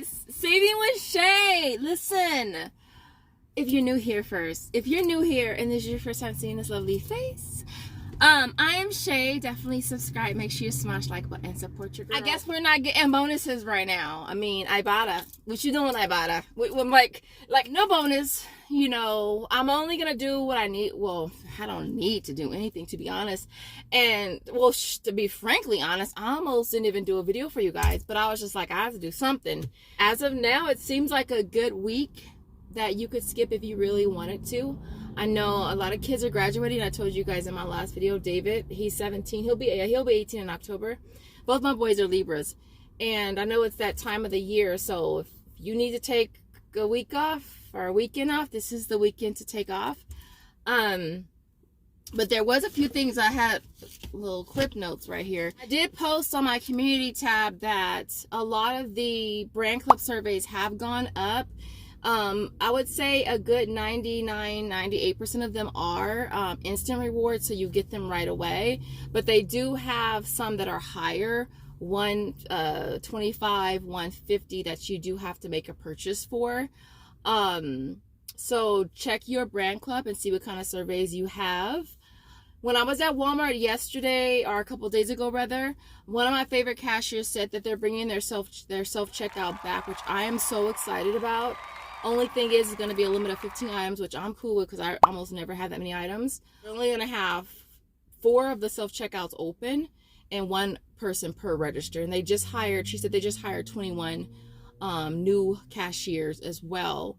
guys, Saving with Shay. Listen, if you're new here and this is your first time seeing this lovely face, I am Shay. Definitely subscribe. Make sure you smash like button and support your girl. I guess we're not getting bonuses right now. I mean, Ibotta. What you doing, Ibotta? I'm like no bonus. You know, I'm only gonna do what I need. Well, I don't need to do anything, to be honest. And well, to be frankly honest, I almost didn't even do a video for you guys. But I was just like, I have to do something. As of now, it seems like a good week that you could skip if you really wanted to. I know a lot of kids are graduating. I told you guys in my last video, David, he's 17. He'll be 18 in October. Both my boys are Libras. And I know it's that time of the year. So if you need to take a week off or a weekend off, this is the weekend to take off. But there was a few things. I had little clip notes right here. I did post on my community tab that a lot of the brand club surveys have gone up. I would say a good 98% of them are instant rewards, so you get them right away. But they do have some that are higher, 125, 150, that you do have to make a purchase for. So check your brand club and see what kind of surveys you have. When I was at Walmart yesterday, or a couple days ago rather, one of my favorite cashiers said that they're bringing their self checkout back, which I am so excited about. Only thing is, it's going to be a limit of 15 items, which I'm cool with because I almost never have that many items. They're only going to have 4 of the self-checkouts open and 1 person per register. And they just hired, she said they just hired 21 new cashiers as well.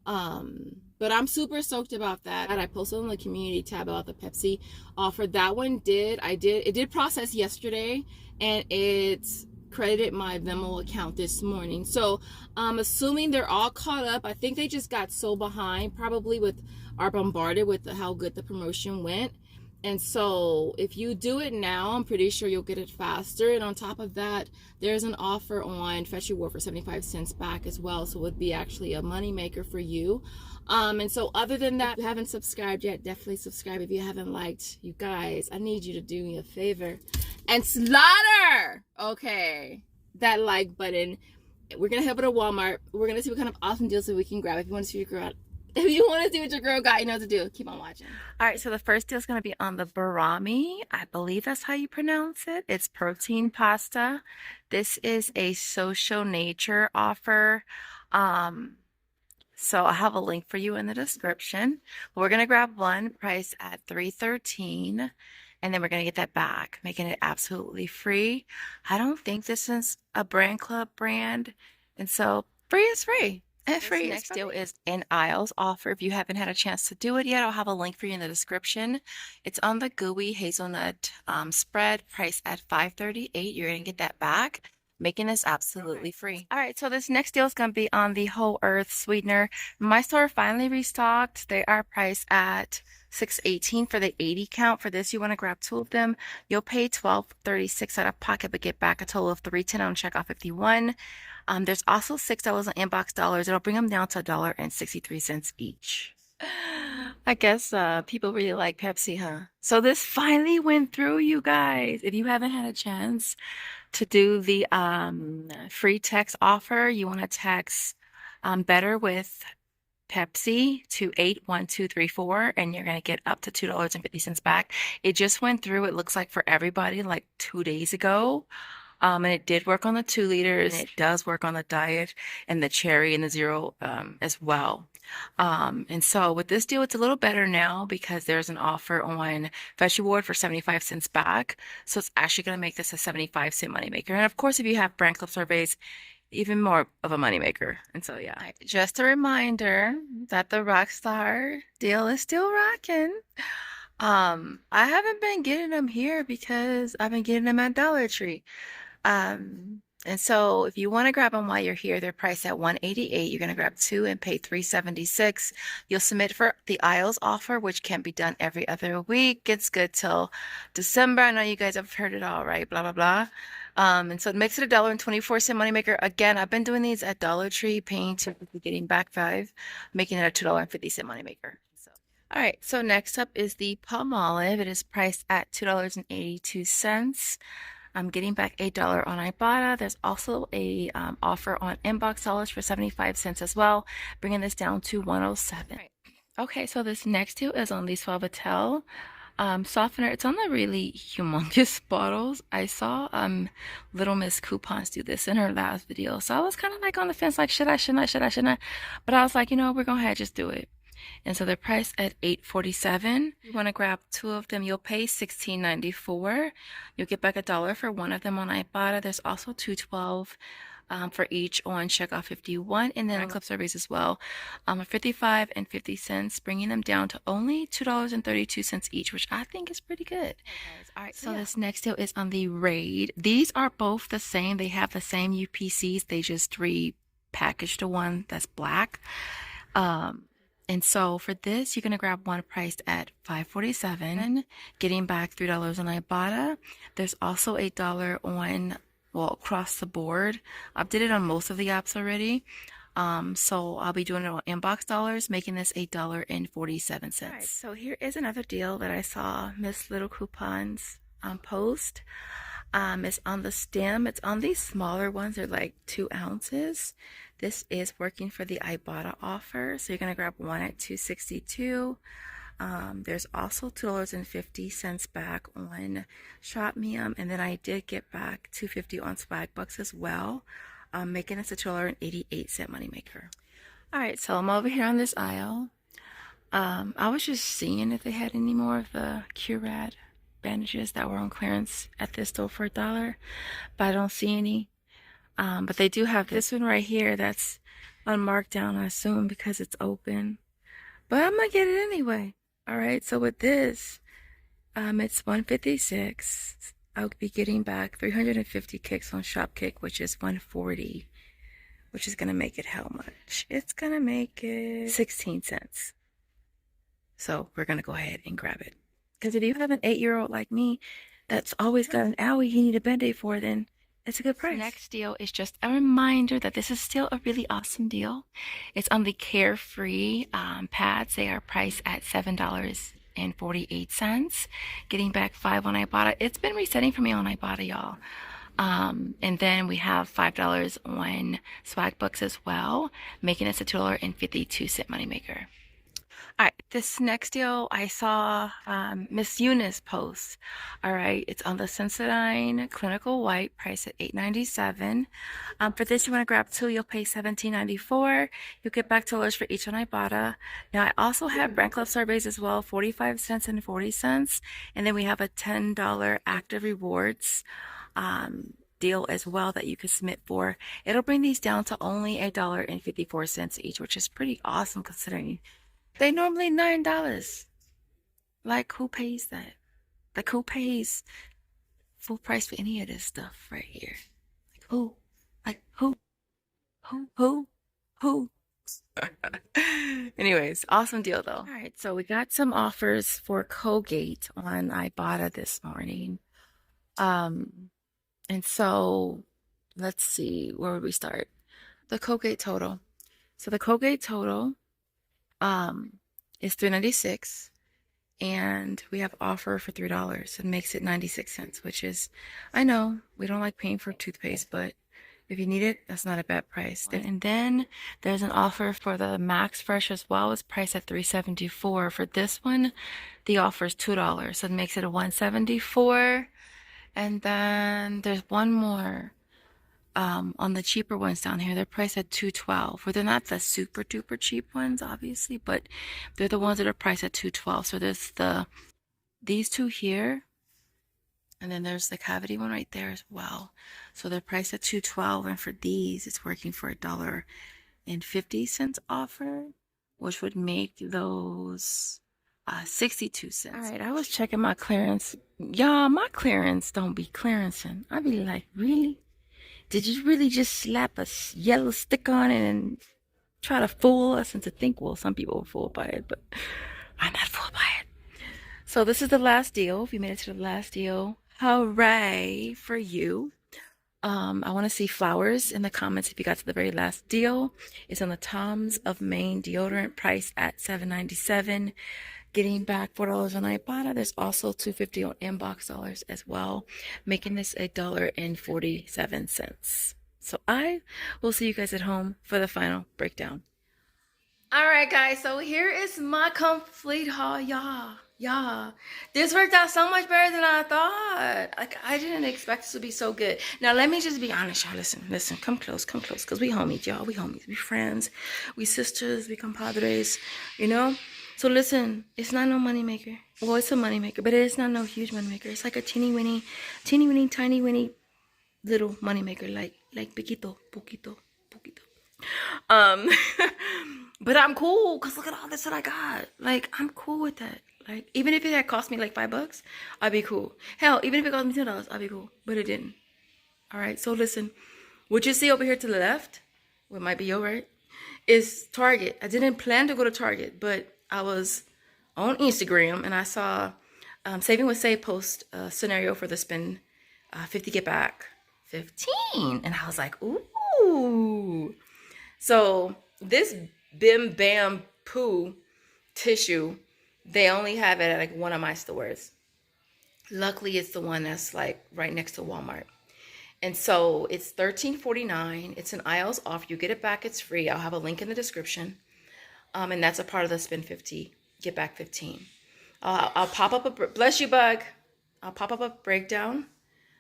But I'm super stoked about that. I posted on the community tab about the Pepsi offer. That one it did process yesterday, and it's credited my Venmo account this morning. So I'm assuming they're all caught up. I think they just got so behind, probably are bombarded with how good the promotion went. And so if you do it now, I'm pretty sure you'll get it faster. And on top of that, there's an offer on Fetch Reward for 75 cents back as well. So it would be actually a money maker for you. And so other than that, if you haven't subscribed yet, definitely subscribe. If you haven't liked, you guys, I need you to do me a favor and slaughter, okay, that like button. We're gonna head over to Walmart. We're gonna see what kind of awesome deals that we can grab. If you want to see your girl, if you want to see what your girl got, you know what to do. Keep on watching. All right, so the first deal is gonna be on the barami. I believe that's how you pronounce it. It's protein pasta. This is a social nature offer. So I'll have a link for you in the description. We're gonna grab one, price at $3.13. And then we're going to get that back, making it absolutely free. I don't think this is a brand club brand. And so free is free. And free next deal is an aisles offer. If you haven't had a chance to do it yet, I'll have a link for you in the description. It's on the Gooey Hazelnut spread, priced at $5.38. You're going to get that back, making this absolutely free. All right, so this next deal is going to be on the Whole Earth sweetener. My store finally restocked. They are priced at $6.18 for the 80 count. For this, you want to grab 2 of them. You'll pay $12.36 out of pocket, but get back a total of $3.10 on checkout 51. There's also $6 on inbox dollars. It'll bring them down to $1.63 each. I guess people really like Pepsi, huh? So this finally went through, you guys. If you haven't had a chance to do the free text offer, you want to text better with Pepsi to 81234, and you're going to get up to $2.50 back. It just went through, it looks like, for everybody like 2 days ago. And it did work on the 2 liters. And it does work on the diet and the cherry and the zero as well. And so with this deal, it's a little better now because there's an offer on Fetch Reward for 75 cents back. So it's actually going to make this a 75-cent moneymaker. And of course, if you have brand club surveys, even more of a moneymaker. And so, yeah. Right, just a reminder that the Rockstar deal is still rocking. I haven't been getting them here because I've been getting them at Dollar Tree. And so if you want to grab them while you're here, they're priced at $188. You're going to grab 2 and pay $376. You'll submit for the aisles offer, which can be done every other week. It's good till December. I know you guys have heard it all, right? Blah, blah, blah. And so it makes it a $1.24 moneymaker. Again, I've been doing these at Dollar Tree, paying to getting back 5, making it a $2.50 moneymaker. So, all right. So next up is the Palmolive. It is priced at $2.82. I'm getting back $8 on Ibotta. There's also a offer on inbox dollars for 75 cents as well, bringing this down to 107. Right. Okay, so this next deal is on the Suavitel softener. It's on the really humongous bottles. I saw Little Miss Coupons do this in her last video, so I was kind of like on the fence, like should I, shouldn't I, should I, shouldn't I? But I was like, you know, we're gonna just do it. And so they're priced at $8.47. You want to grab two of them, you'll pay $16.94. You'll get back $1 for one of them on Ibotta. There's also $2.12 for each on Checkout 51, and then on clip surveys as well, 55 and 50 cents, bringing them down to only $2.32 each, which I think is pretty good. All right, so this next deal is on the Raid. These are both the same. They have the same UPCs. They just repackaged to one that's black. And so for this, you're going to grab one priced at $5.47, getting back $3 on Ibotta. There's also $8 on, well, across the board. I've did it on most of the apps already. So I'll be doing it on inbox dollars, making this $8.47. All right, so here is another deal that I saw Miss Little Coupons post. It's on the stem. It's on these smaller ones. They're like 2 ounces. This is working for the Ibotta offer. So you're going to grab one at $2.62. There's also $2.50 back on Shopmium. And then I did get back $2.50 on Swagbucks as well, making this a $2.88 moneymaker. All right, so I'm over here on this aisle. I was just seeing if they had any more of the Curad bandages that were on clearance at this store for $1, but I don't see any. But they do have this one right here that's on markdown, I assume, because it's open. But I'm gonna get it anyway. All right, so with this, it's $156. I'll be getting back 350 kicks on Shopkick, which is $140, which is gonna make it how much? It's gonna make it 16 cents. So we're gonna go ahead and grab it. Because if you have an 8-year-old like me that's always got an owie he need a Band-Aid for, then it's a good price. Next deal is just a reminder that this is still a really awesome deal. It's on the Carefree pads. They are priced at $7.48, getting back $5 on Ibotta. It's been resetting for me on Ibotta, y'all. And then we have $5 on Swagbucks as well, making this a $2.52 moneymaker. All right, this next deal I saw Miss Eunice post. All right, it's on the Sensodyne Clinical White, priced at $8.97. For this, you want to grab 2, you'll pay $17.94. You'll get back $2 for each on Ibotta. Now, I also have brand club surveys as well, 45 cents and 40 cents. And then we have a $10 active rewards deal as well that you could submit for. It'll bring these down to only $1.54 each, which is pretty awesome considering they normally $9. Like, who pays that? Like, who pays full price for any of this stuff right here? Like, who? Like, who? Who? Anyways, awesome deal though. All right, so we got some offers for Colgate on Ibotta this morning. And so let's see, where would we start? The Colgate total. So the Colgate total is $3.96, and we have offer for $3. It makes it 96 cents, which is, I know we don't like paying for toothpaste, but if you need it, that's not a bad price. And then there's an offer for the Max Fresh as well. It's priced at $3.74. For this one, the offer is $2, so it makes it a $1.74. And then there's one more. On the cheaper ones down here, they're priced at $2.12. Well, they're not the super duper cheap ones, obviously, but they're the ones that are priced at $2.12. So there's these two here, and then there's the cavity one right there as well. So they're priced at $2.12, and for these, it's working for $1.50 offer, which would make those 62 cents. All right, I was checking my clearance. Y'all, my clearance don't be clearancing. I be like, really? Did you really just slap a yellow stick on it and try to fool us into think, well, some people were fooled by it, but I'm not fooled by it. So this is the last deal. If you made it to the last deal, hooray for you. I want to see flowers in the comments if you got to the very last deal. It's on the Tom's of Maine deodorant, price at $7.97. getting back $4 on Ibotta. There's also $2.50 on inbox dollars as well, making this $1.47. So I will see you guys at home for the final breakdown. All right, guys, so here is my complete haul, y'all. This worked out so much better than I thought. Like, I didn't expect this to be so good. Now, let me just be honest, y'all. Listen, come close, because we homies, y'all. We homies, we friends, we sisters, we compadres, you know? So listen, it's not no moneymaker. Well, it's a moneymaker, but it's not no huge moneymaker. It's like a tiny winny, tiny winny little moneymaker, like poquito. But I'm cool because look at all this that I got. Like, I'm cool with that. Like, even if it had cost me like $5, I'd be cool. Hell, even if it cost me $10, I'd be cool. But it didn't. All right, so listen. What you see over here to the left, what might be your right, is Target. I didn't plan to go to Target, but I was on Instagram and I saw Saving with Save post a scenario for the spin 50 get back 15. And I was like, ooh. So this Bim Bam Poo tissue, they only have it at like one of my stores. Luckily, it's the one that's like right next to Walmart. And so it's $13.49. It's an aisles off. You get it back, it's free. I'll have a link in the description. And that's a part of the spin 50, get back 15. I'll pop up a, bless you, bug. I'll pop up a breakdown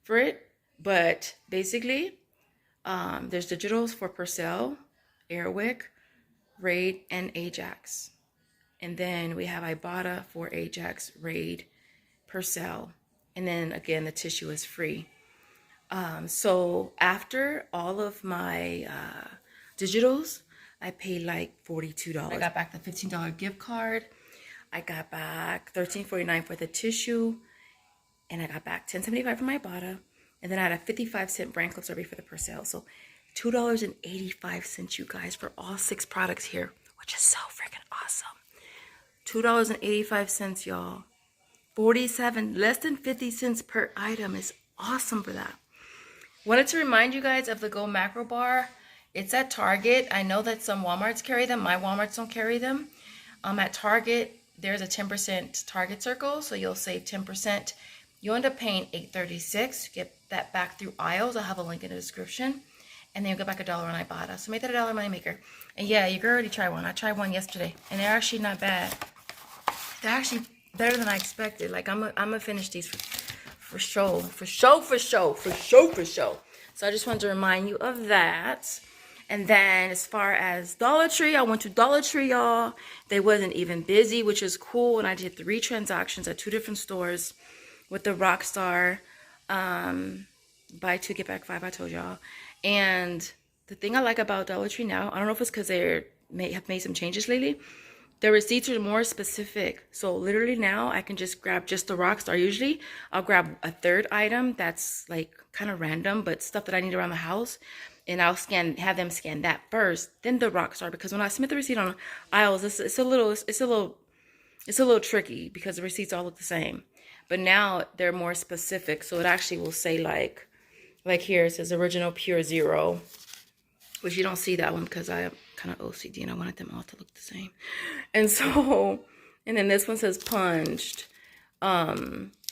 for it. But basically, there's digitals for Purcell, Airwick, Raid, and Ajax. And then we have Ibotta for Ajax, Raid, Purcell. And then again, the tissue is free. So after all of my digitals, I paid like $42. I got back the $15 gift card. I got back $13.49 for the tissue. And I got back $10.75 for my Ibotta. And then I had a 55-cent brand close survey for the Purcell. So $2.85, you guys, for all 6 products here, which is so freaking awesome. $2.85, y'all. 47, less than 50 cents per item is awesome for that. Wanted to remind you guys of the GoMacro bar. It's at Target. I know that some Walmarts carry them. My Walmarts don't carry them. At Target, there's a 10% Target circle, so you'll save 10%. You end up paying $8.36. Get that back through aisles. I'll have a link in the description. And then you'll get back $1 on Ibotta. So make that $1 money maker. And yeah, you can already try one. I tried one yesterday, and they're actually not bad. They're actually better than I expected. Like, I'm gonna finish these for show. So I just wanted to remind you of that. And then as far as Dollar Tree, I went to Dollar Tree, y'all. They wasn't even busy, which is cool. And I did 3 transactions at 2 different stores with the Rockstar buy 2 get back 5. I told y'all. And the thing I like about Dollar Tree now, I don't know if it's because they have made some changes lately. The receipts are more specific. So literally now I can just grab just the Rockstar. Usually I'll grab a 3rd item that's like kind of random, but stuff that I need around the house. And I'll have them scan that first, then the Rockstar. Because when I submit the receipt on aisles, it's a little tricky because the receipts all look the same. But now they're more specific. So it actually will say like here it says original pure 0, which you don't see that one because I am kind of OCD and I wanted them all to look the same. And so, and then this one says punched,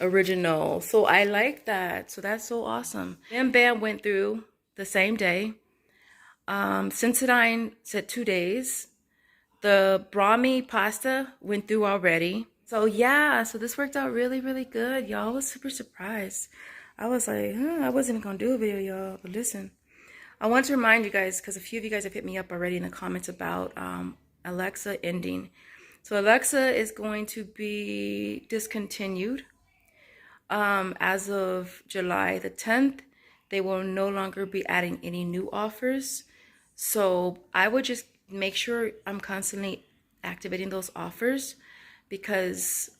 original. So I like that. So that's so awesome. Bam Bam went through the same day. Sensodyne said 2 days. The Brahmi pasta went through already. So yeah, so this worked out really, really good. Y'all, I was super surprised. I was like, I wasn't even gonna do a video, y'all. But listen, I want to remind you guys, because a few of you guys have hit me up already in the comments about Alexa ending. So Alexa is going to be discontinued as of July the 10th. They will no longer be adding any new offers. So I would just make sure I'm constantly activating those offers, because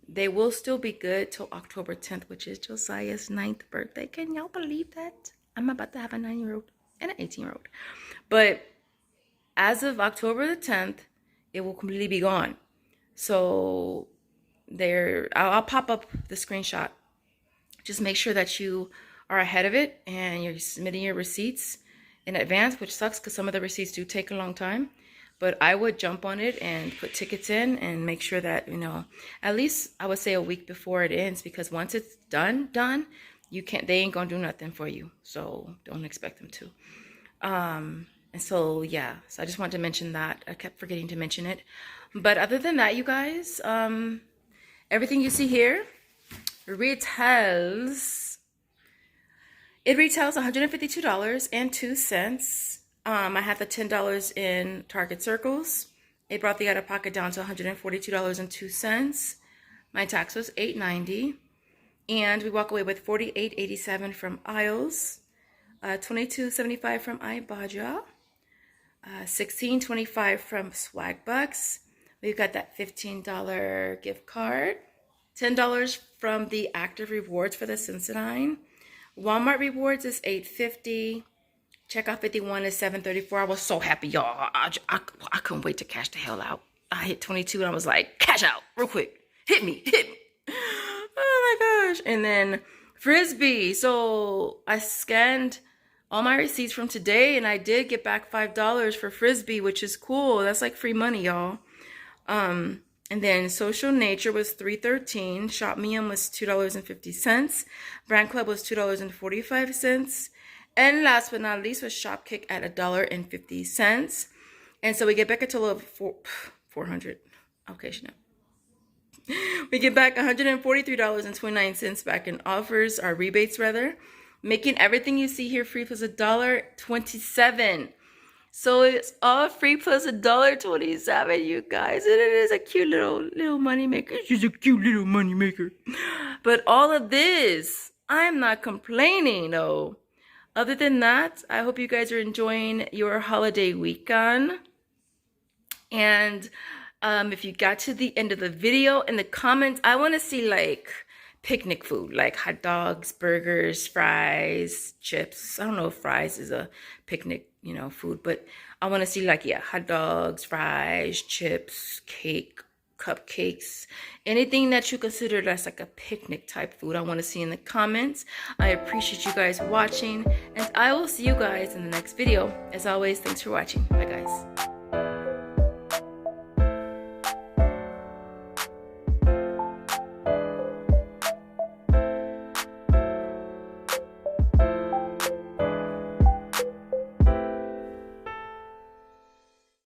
they will still be good till October 10th, which is Josiah's 9th birthday. Can y'all believe that? I'm about to have a 9-year-old and an 18-year-old. But as of October the 10th, it will completely be gone. So I'll pop up the screenshot. Just make sure that you are ahead of it and you're submitting your receipts in advance, which sucks because some of the receipts do take a long time. But I would jump on it and put tickets in and make sure that, you know, at least I would say a week before it ends, because once it's done, you can't, they ain't gonna do nothing for you. So don't expect them to. And so, yeah, so I just wanted to mention that. I kept forgetting to mention it. But other than that, you guys, everything you see here retails $152.02. I have the $10 in Target Circles. It brought the out of pocket down to $142.02. My tax was $8.90, and we walk away with $48.87 from Aisles, $22.75 from Ibotta, $16.25 from Swagbucks. We've got that $15 gift card, $10 from the active rewards for the Sensodyne. Walmart rewards is $8.50. Checkout 51 is $7.34. I was so happy, y'all. I couldn't wait to cash the hell out. I hit 22 and I was like, cash out real quick. Hit me. Oh my gosh. And then Frisbee. So I scanned all my receipts from today and I did get back $5 for Frisbee, which is cool. That's like free money, y'all. And then Social Nature was $3.13. Shop Mium was $2.50. Brand Club was $2.45. And last but not least was Shopkick at $1.50. And so we get back a total of 400. Okay, Chanel. We get back $143.29 back in offers, or rebates rather, making everything you see here free plus $1.27. So it's all free plus $1.27, you guys. And it is a cute little money maker. It's just a cute little money maker. But all of this, I'm not complaining though. Other than that, I hope you guys are enjoying your holiday weekend. And if you got to the end of the video, in the comments, I want to see like picnic food, like hot dogs, burgers, fries, chips. I don't know if fries is a picnic, you know, food, but I want to see like, yeah, hot dogs, fries, chips, cake, cupcakes, anything that you consider that's like a picnic type food. I want to see in the comments. I appreciate you guys watching, and I will see you guys in the next video. As always, thanks for watching. Bye guys.